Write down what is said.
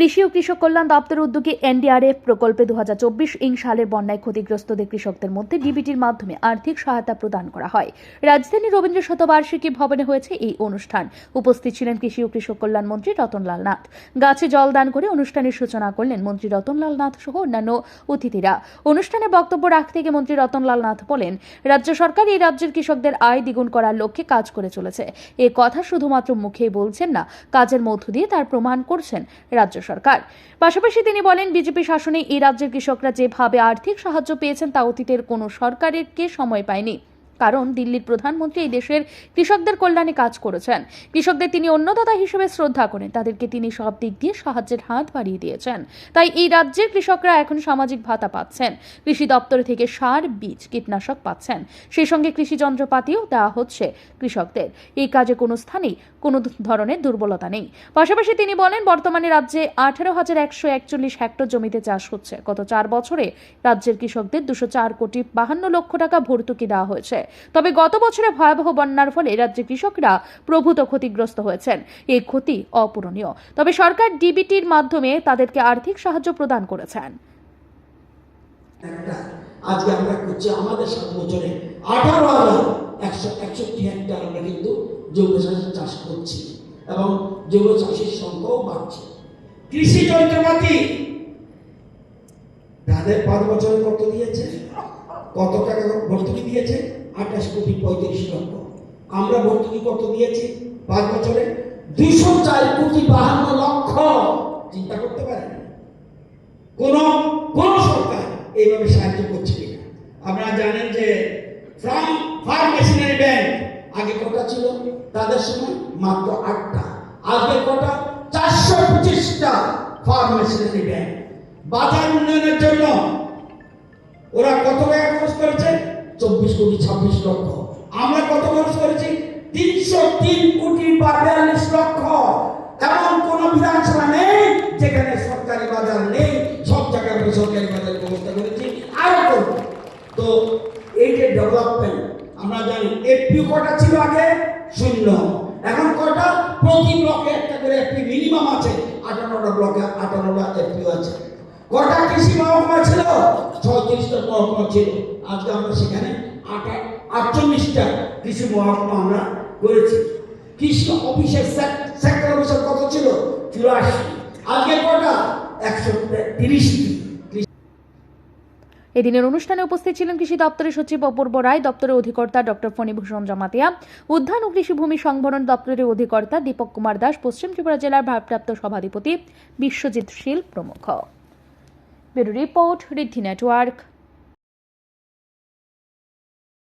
কৃষি ও কৃষক কল্যাণ দপ্তরের উদ্যোগে এনডিআরএফ প্রকল্পে 2024 সালের বন্যায় ক্ষতিগ্রস্তদের কৃষকদের মধ্যে ডিবিটির মাধ্যমে আর্থিক সহায়তা প্রদান করা হয়। রাজধানী রবীন্দ্র শতবার্ষিকী ভবনে হয়েছে এই অনুষ্ঠান। উপস্থিত ছিলেন কৃষি ও কৃষক কল্যাণ মন্ত্রী রতনলাল নাথ। গাছে জল দান করে অনুষ্ঠানের সূচনা করলেন মন্ত্রী রতনলাল নাথ সহ অন্যান্য অতিথিরা। অনুষ্ঠানে বক্তব্য রাখতে গিয়ে মন্ত্রী রতনলাল নাথ বলেন, রাজ্য সরকার এই রাজ্যের কৃষকদের আয় দ্বিগুণ করার লক্ষ্যে কাজ করে চলেছে। এ কথা শুধুমাত্র মুখেই বলছেন না, কাজের মধ্য দিয়ে তার প্রমাণ করছেন রাজ্য সরকার। পাশাপাশি তিনি বলেন, বিজেপি শাসনে এই রাজ্যের কৃষকরা যেভাবে আর্থিক সাহায্য পেয়েছেন তা অতীতের কোনো সরকারের কে সময় পায়নি। কারণ দিল্লির প্রধানমন্ত্রী এই দেশের কৃষকদের কল্যাণে কাজ করেছেন। কৃষকদের তিনি অন্নদাতা হিসেবে শ্রদ্ধা করেন, তাদেরকে তিনি সব দিক দিয়ে সাহায্যের হাত বাড়িয়ে দিয়েছেন। তাই এই রাজ্যের কৃষকরা এখন সামাজিক ভাতা পাচ্ছেন, কৃষি দপ্তর থেকে সার, বীজ, কীটনাশক পাচ্ছেন, সেই সঙ্গে কৃষি যন্ত্রপাতিও দেওয়া হচ্ছে কৃষকদের। এই কাজে কোনো স্থানেই কোনো ধরনের দুর্বলতা নেই। পাশাপাশি তিনি বলেন, বর্তমানে রাজ্যে 18,141 হেক্টর জমিতে চাষ হচ্ছে। গত 4 বছরে রাজ্যের কৃষকদের 204,52 লক্ষ টাকা ভর্তুকি দেওয়া হয়েছে। তবে গত বছরে ভয়াবহ বন্যার ফলে রাজ্যের কৃষকরা প্রভূত ক্ষতিগ্রস্ত হয়েছেন। এই ক্ষতি অপূরণীয়। তবে সরকার ডিবিটির মাধ্যমে তাদেরকে আর্থিক সাহায্য প্রদান করেছেন। আজকে আমরা করছি আমাদের 7 বছরে 18,161 হেক্টর আমরা কিন্তু জৈব চাষ করছি এবং জৈব চাষের সংখ্যাও বাড়ছে। কৃষি যন্ত্রপাতি তাদের 5 বছরে কত দিয়েছে, কত টাকা ভর্তুকি দিয়েছে? 28,35 লক্ষ। আমরা ভর্তুকি কত দিয়েছি 5 বছরে? 204,52 লক্ষ। চিন্তা করতে পারেন কোন সরকার এইভাবে সাহায্য করছে কিনা? আপনারা জানেন যে ফার্ম মেশিনারি ব্যাংক আগে কটা ছিল তাদের সময়? মাত্র 8টা। আজকে কটা? 425টা ফার্ম মেশিনারি ব্যাংক। বাজার উন্নয়নের জন্য ওরা কত টাকা খরচ করেছে? 24,26 লক্ষ। আমরা কত খরচ করেছি? 303,42 লক্ষ। এমন কোন বিধানসভা নেই যেখানে সরকারি বাজার নেই। সব জায়গায় বেসরকারি বাজার ব্যবস্থা করেছি, আরো করব। তো এই যে ডেভেলপমেন্ট আমরা জানি, এফপিও কটা ছিল আগে? 0। এখন কটা? প্রতি ব্লকে একটা করে এফপি মিনিমাম আছে। 58টা ব্লকে 58টা এফপিও আছে। কটা কৃষি মহকুমা ছিল? 36টা মহকুমা ছিল। আজকে আমরা সেখানে 48টা কৃষি মহকুমা আমরা করেছি। কৃষি অফিসের সেক্টর অফিসার কত ছিল? 84। আজকে কটা? 130টি। এদিনের অনুষ্ঠানে উপস্থিত ছিলেন কৃষি দপ্তরের সচিব অপূর্ব রায়, দপ্তরের অধিকর্তা ডক্টর ফণীভূষণ জমাতিয়া, উদ্যান ও কৃষি ভূমি সংভরণ দপ্তরের অধিকর্তা দীপক কুমার দাস, পশ্চিম ত্রিপুরা জেলার ভারপ্রাপ্ত সভাধিপতি বিশ্বজিৎ শীল প্রমুখ। ব্যুরো রিপোর্ট, ঋদ্ধি নেটওয়ার্ক।